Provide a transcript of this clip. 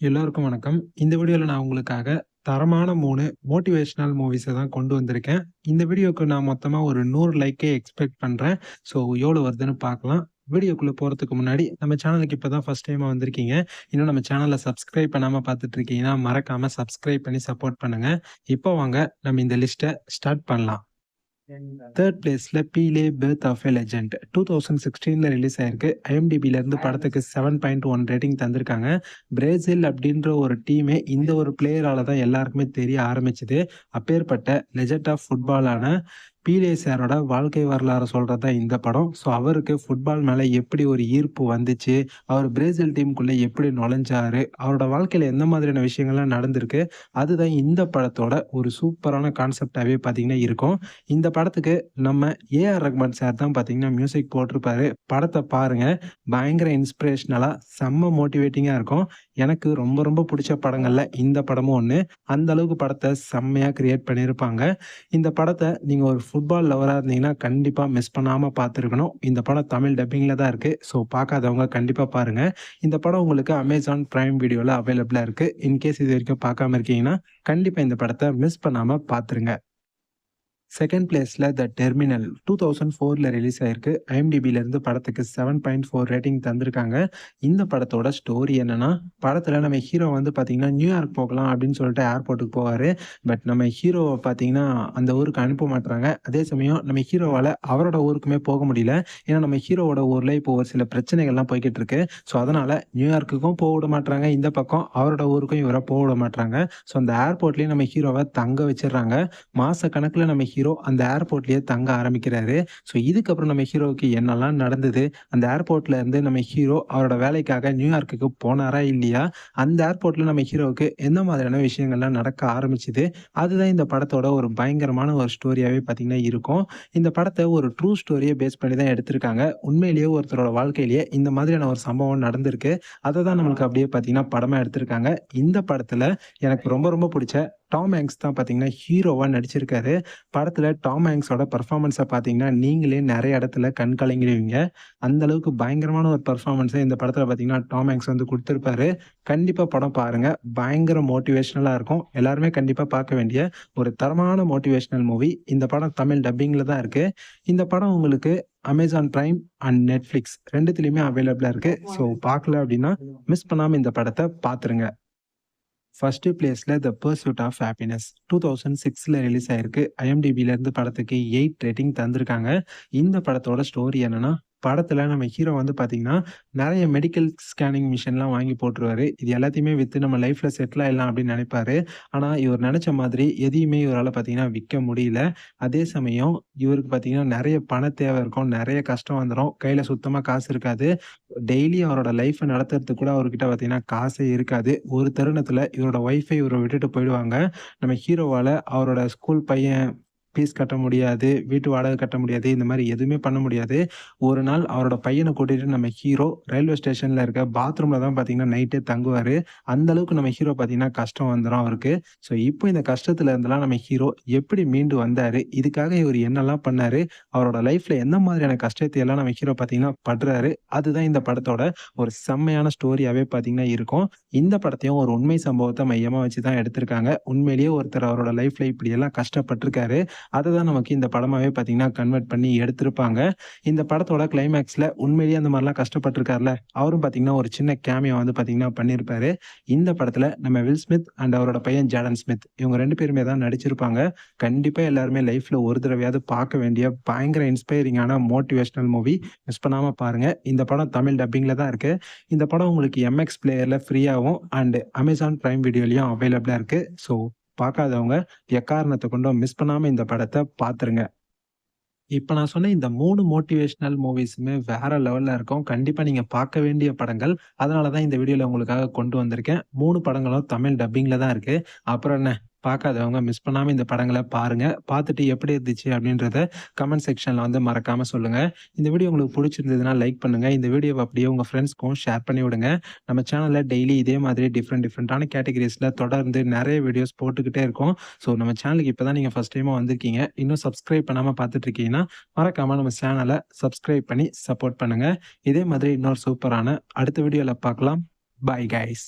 எல்லோருக்கும் வணக்கம். இந்த வீடியோல நான் உங்களுக்காக தரமான 3 மோட்டிவேஷனல் மூவிஸ தான் கொண்டு வந்திருக்கேன். இந்த வீடியோக்கு நான் மொத்தமா ஒரு 100 லைக்கே எக்ஸ்பெக்ட் பண்றேன். ஸோ எவ்வளோ வருதுன்னு பார்க்கலாம். வீடியோக்குள்ள போறதுக்கு முன்னாடி நம்ம சேனலுக்கு இப்ப தான் ஃபர்ஸ்ட் டைமா வந்திருக்கீங்க. இன்னும் நம்ம சேனல சப்ஸ்கிரைப் பண்ணாம பார்த்துட்டு இருக்கீங்கன்னா, மறக்காம சப்ஸ்கிரைப் பண்ணி சப்போர்ட் பண்ணுங்க. இப்போ வாங்க நம்ம இந்த லிஸ்ட்ட ஸ்டார்ட் பண்ணலாம். 3 பிளேஸ்ல Pele birth of a legend 2016ல ரிலீஸ் ஆயிருக்கு. IMDbல இருந்து படத்துக்கு 7.1 ரேட்டிங் தந்திருக்காங்க. பிரேசில் அப்படின்ற ஒரு டீமே இந்த ஒரு பிளேயரால தான் எல்லாருக்குமே தெரிய ஆரம்பிச்சது. அப்பேற்பட்ட லெஜெண்ட் ஆஃப் ஃபுட்பாலான பீலே சாரோட வாழ்க்கை வரலாறு சொல்றது தான் இந்த படம். ஸோ அவருக்கு ஃபுட்பால் மேல எப்படி ஒரு ஈர்ப்பு வந்துச்சு, அவர் பிரேசில் டீமுக்குள்ள எப்படி நுழைஞ்சாரு, அவரோட வாழ்க்கையில எந்த மாதிரியான விஷயங்கள்லாம் நடந்திருக்கு, அதுதான் இந்த படத்தோட ஒரு சூப்பரான கான்செப்ட்டாவே பார்த்தீங்கன்னா இருக்கும். இந்த படத்துக்கு நம்ம ஏஆர் ரஹ்மான் சார் தான் பார்த்தீங்கன்னா மியூசிக் போட்டிருப்பாரு. படத்த பாருங்க. பயங்கர இன்ஸ்பிரேஷனலா செம்ம மோட்டிவேட்டிங்கா இருக்கும். எனக்கு ரொம்ப ரொம்ப புடிச்ச படங்கள்ல இந்த படமும் ஒண்ணு. அந்த அளவுக்கு படத்த செம்மையா கிரியேட் பண்ணியிருப்பாங்க. இந்த படத்த நீங்க ஒரு ஃபுட்பால் லவரா இருந்தீங்கன்னா, கண்டிப்பா மிஸ் பண்ணாம பார்த்துருக்கணும். இந்த படம் தமிழ் டப்பிங்ல தான் இருக்கு. ஸோ பார்க்காதவங்க கண்டிப்பா பாருங்க. இந்த படம் உங்களுக்கு Amazon Prime Videoல அவைலபிளா இருக்கு. இன்கேஸ் இதுவரைக்கும் பார்க்காம இருக்கீங்கன்னா, கண்டிப்பா இந்த படத்த மிஸ் பண்ணாம பார்த்துருங்க. செகண்ட் பிளேஸ்ல த டெர்மினல் 2004ல ரிலீஸ் ஆயிருக்கு. IMDbல இருந்து படத்துக்கு 7.4 ரேட்டிங் தந்திருக்காங்க. இந்த படத்தோட ஸ்டோரி என்னன்னா, படத்துல நம்ம ஹீரோ வந்து பார்த்தீங்கன்னா, நியூயார்க் போகலாம் அப்படின்னு சொல்லிட்டு ஏர்போர்ட்டுக்கு போவாரு. பட் நம்ம ஹீரோவ பார்த்தீங்கன்னா, அந்த ஊருக்கு அனுப்ப மாட்றாங்க. அதே சமயம் நம்ம ஹீரோவால அவரோட ஊருக்குமே போக முடியல. ஏன்னா நம்ம ஹீரோவோட ஊர்ல இப்போ ஒரு சில பிரச்சனைகள்லாம் போய்க்கிட்டு இருக்கு. ஸோ அதனால நியூயார்க்குக்கும் போ விட மாட்றாங்க. இந்த பக்கம் அவரோட ஊருக்கும் இவர போ விட மாட்றாங்க. ஸோ அந்த ஏர்போர்ட்லயே நம்ம ஹீரோவ தங்க வச்சுடுறாங்க. மாச கணக்குல நம்ம ஹீரோ அந்த ஏர்போர்ட்லயே தங்க ஆரம்பிக்கிறாரு. ஸோ இதுக்கப்புறம் நம்ம ஹீரோவுக்கு என்னலாம் நடந்தது? அந்த ஏர்போர்ட்ல இருந்து நம்ம ஹீரோ அவரோட வேலைக்காக நியூயார்க்குக்கு போனாரா? இல்லையா? அந்த ஏர்போர்ட்ல நம்ம ஹீரோவுக்கு எந்த மாதிரியான விஷயங்கள்லாம் நடக்க ஆரம்பிச்சது? அதுதான் இந்த படத்தோட ஒரு பயங்கரமான ஒரு ஸ்டோரியாவே பார்த்தீங்கன்னா இருக்கும். இந்த படத்த ஒரு ட்ரூ ஸ்டோரிய பேஸ் பண்ணி தான் எடுத்திருக்காங்க. உண்மையிலேயே ஒருத்தரோட வாழ்க்கையிலேயே இந்த மாதிரியான ஒரு சம்பவம் நடந்திருக்கு. அத தான் நம்மளுக்கு அப்படியே பார்த்தீங்கன்னா படமா எடுத்திருக்காங்க. இந்த படத்துல எனக்கு ரொம்ப ரொம்ப புடிச்ச டாம் ஹேங்க்ஸ் தான் பார்த்தீங்கன்னா ஹீரோவா நடிச்சிருக்காரு. படத்துல டாம் ஹேங்க்ஸோட பெர்ஃபார்மன்ஸ பார்த்தீங்கன்னா, நீங்களே நெறைய இடத்துல கண் கலங்கிடுவீங்க. அந்த அளவுக்கு பயங்கரமான ஒரு பெர்ஃபார்மன்ஸ இந்த படத்துல பார்த்தீங்கன்னா, டாம் ஹேங்க்ஸ் வந்து குடுத்திருப்பாரு. கண்டிப்பா படம் பாருங்க. பயங்கர மோட்டிவேஷனலா இருக்கும். எல்லாருமே கண்டிப்பா பார்க்க வேண்டிய ஒரு தரமான மோட்டிவேஷனல் மூவி. இந்த படம் தமிழ் டப்பிங்ல தான் இருக்கு. இந்த படம் உங்களுக்கு Amazon Prime அண்ட் Netflix 2த்துலயுமே அவைலபிளா இருக்கு. ஸோ பார்க்கல அப்படின்னா, மிஸ் பண்ணாம இந்த படத்த பார்த்துருங்க. ஃபர்ஸ்ட் பிளேஸ்ல த பர்சூட் ஆஃப் ஹாப்பினஸ் 2006ல ரிலீஸ் ஆயிருக்கு. IMDbல இருந்து படத்துக்கு 8 ரேட்டிங் தந்திருக்காங்க. இந்த படத்தோட ஸ்டோரி என்னன்னா, படத்துல நம்ம ஹீரோ வந்து பார்த்தீங்கன்னா, நெறைய மெடிக்கல் ஸ்கேனிங் மிஷின்லாம் வாங்கி போட்டுருவாரு. இது எல்லாத்தையுமே வித்து நம்ம லைஃப்ல செட்டில் ஆயிடலாம் அப்படின்னு நெனைப்பாரு. ஆனா, இவர் நெனைச்ச மாதிரி எதையுமே இவரால பார்த்தீங்கன்னா விக்க முடியல. அதே சமயம் இவருக்கு பார்த்தீங்கன்னா, நெறைய பண தேவை இருக்கும். நெறைய கஷ்டம் வந்துரும். கையில சுத்தமா காசு இருக்காது. டெய்லி அவரோட லைஃப நடத்துறதுக்கு கூட அவர்கிட்ட பார்த்தீங்கன்னா, காசே இருக்காது. ஒரு தருணத்தில இவரோட ஒய்ஃபே இவர விட்டுட்டு போயிடுவாங்க. நம்ம ஹீரோவால அவரோட ஸ்கூல் பையன் ஃபீஸ் கட்ட முடியாது, வீட்டு வாடகை கட்ட முடியாது. இந்த மாரி எதுவுமே பண்ண முடியாது. ஒரு நாள் அவரோட பையன கூட்டிட்டு நம்ம ஹீரோ ரயில்வே ஸ்டேஷன்ல இருக்க பாத்ரூம்ல தான் பார்த்தீங்கன்னா, நைட்டே தங்குவாரு. அந்த அளவுக்கு நம்ம ஹீரோ பார்த்தீங்கன்னா, கஷ்டம் வந்துரும் அவருக்கு. ஸோ இப்போ இந்த கஷ்டத்துல இருந்தெல்லாம் நம்ம ஹீரோ எப்படி மீண்டு வந்தாரு? இதுக்காக இவரு என்னலாம் பண்ணாரு? அவரோட லைஃப்ல எந்த மாதிரியான கஷ்டத்தை எல்லாம் நம்ம ஹீரோ பார்த்தீங்கன்னா படுறாரு? அதுதான் இந்த படத்தோட ஒரு செம்மையான ஸ்டோரியாவே பார்த்தீங்கன்னா இருக்கும். இந்த படத்தையும் ஒரு உண்மை சம்பவத்த மையமா வச்சு தான் எடுத்திருக்காங்க. உண்மையிலேயே ஒருத்தர் அவரோட லைஃப்ல இப்படியெல்லாம் கஷ்டப்பட்டுருக்காரு. அததான் நமக்கு இந்த படமாவே பார்த்தீங்கன்னா கன்வெர்ட் பண்ணி எடுத்திருப்பாங்க. இந்த படத்தோட கிளைமேக்ஸ்ல உண்மையிலேயே அந்த மாரிலாம் கஷ்டப்பட்டுருக்கார்ல, அவரும் பார்த்தீங்கன்னா ஒரு சின்ன கேமியோ வந்து பார்த்தீங்கன்னா பண்ணியிருப்பாரு. இந்த படத்துல நம்ம வில் ஸ்மித் அண்ட் அவரோட பையன் ஜாடன் ஸ்மித் இவங்க 2 பேருமே தான் நடிச்சிருப்பாங்க. கண்டிப்பா எல்லாருமே லைஃப்ல ஒரு தடவையாவது பார்க்க வேண்டிய பயங்கர இன்ஸ்பைரிங்கான மோட்டிவேஷனல் மூவி. மிஸ் பண்ணாம பாருங்க. இந்த படம் தமிழ் டப்பிங்ல தான் இருக்கு. இந்த படம் உங்களுக்கு MX பிளேயர்ல ஃப்ரீயாவும் அண்ட் Amazon Prime Videoலயும் அவைலபிளா இருக்கு. ஸோ பார்க்காதவங்க எக்காரணத்த கொண்டும் மிஸ் பண்ணாம இந்த படத்த பார்த்துருங்க. இப்ப நான் சொன்ன இந்த 3 மோட்டிவேஷனல் மூவிஸுமே வேற லெவல்ல இருக்கும். கண்டிப்பா நீங்க பார்க்க வேண்டிய படங்கள். அதனால தான் இந்த வீடியோல உங்களுக்காக கொண்டு வந்திருக்கேன். 3 படங்களும் தமிழ் டப்பிங்ல தான் இருக்கு. அப்புறம் என்ன பார்க்காதவங்க மிஸ் பண்ணாம இந்த படங்கள பாருங்க. பார்த்துட்டு எப்படி இருந்துச்சு அப்படின்றத கமெண்ட் செக்ஷன்ல வந்து மறக்காம சொல்லுங்க. இந்த வீடியோ உங்களுக்கு புடிச்சிருந்ததுன்னா லைக் பண்ணுங்க. இந்த வீடியோவ அப்படியே உங்க ஃப்ரெண்ட்ஸ்க்கும் ஷேர் பண்ணி விடுங்க. நம்ம சேனல்ல டெய்லி இதே மாதிரி டிஃபரெண்டான கேட்டகரீஸ்ல தொடர்ந்து நெறைய வீடியோஸ் போட்டுக்கிட்டே இருக்கோம். ஸோ நம்ம சேனலுக்கு இப்ப தான் நீங்க ஃபர்ஸ்ட் டைமா வந்திருக்கீங்க. இன்னும் சப்ஸ்கிரைப் பண்ணாம பார்த்துட்டு இருக்கீங்கன்னா, மறக்காம நம்ம சேனல சப்ஸ்கிரைப் பண்ணி சப்போர்ட் பண்ணுங்க. இதே மாதிரி இன்னொரு சூப்பரான அடுத்த வீடியோல பார்க்கலாம். Bye guys.